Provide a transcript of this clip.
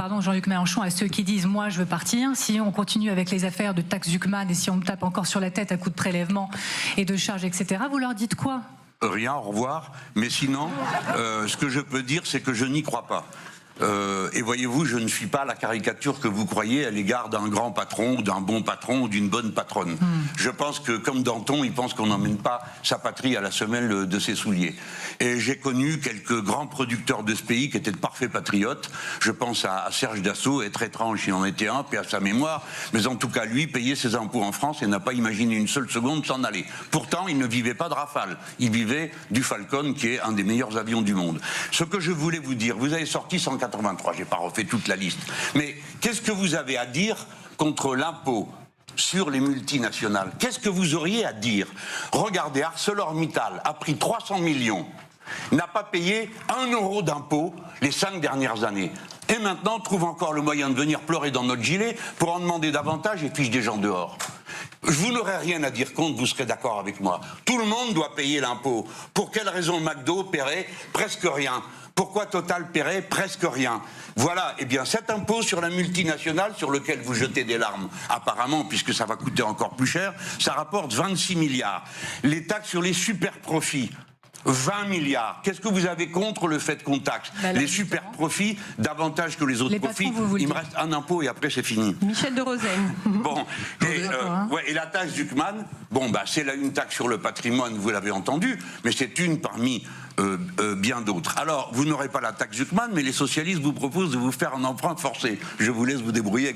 pardon, Jean-Luc Mélenchon, à ceux qui disent « moi je veux partir », si on continue avec les affaires de taxe Zuckman et si on me tape encore sur la tête à coups de prélèvements et de charges, etc., vous leur dites quoi? Rien, au revoir. Mais sinon, ce que je peux dire, c'est que je n'y crois pas. Et voyez-vous, je ne suis pas la caricature que vous croyez à l'égard d'un grand patron, d'un bon patron ou d'une bonne patronne. Je pense que, comme Danton, il pense qu'on n'emmène pas sa patrie à la semelle de ses souliers. Et j'ai connu quelques grands producteurs de ce pays qui étaient de parfaits patriotes. Je pense à Serge Dassault, être étrange, il en était un, paix à sa mémoire. Mais en tout cas, lui, payait ses impôts en France et n'a pas imaginé une seule seconde s'en aller. Pourtant, il ne vivait pas de Rafale. Il vivait du Falcon, qui est un des meilleurs avions du monde. Ce que je voulais vous dire, vous avez sorti 183, j'ai pas refait toute la liste. Mais qu'est-ce que vous avez à dire contre l'impôt sur les multinationales? Qu'est-ce que vous auriez à dire? Regardez, ArcelorMittal a pris 300 millions, n'a pas payé 1 euro d'impôt les 5 dernières années. Et maintenant trouve encore le moyen de venir pleurer dans notre gilet pour en demander davantage et fiche des gens dehors. Vous n'aurez rien à dire contre, vous serez d'accord avec moi. Tout le monde doit payer l'impôt. Pour quelle raison McDo paierait presque rien? Pourquoi Total paierait presque rien? Voilà, eh bien cet impôt sur la multinationale, sur lequel vous jetez des larmes, apparemment, puisque ça va coûter encore plus cher, ça rapporte 26 milliards. Les taxes sur les super profits, 20 milliards. Qu'est-ce que vous avez contre le fait qu'on taxe les super profits davantage que les autres profits? Il me reste un impôt et après c'est fini. Michel de Rosen. Bon, et la taxe Zuckman, bon, bah, c'est là une taxe sur le patrimoine, vous l'avez entendu, mais c'est une parmi bien d'autres. Alors, vous n'aurez pas la taxe Zuckman, mais les socialistes vous proposent de vous faire un emprunt forcé. Je vous laisse vous débrouiller avec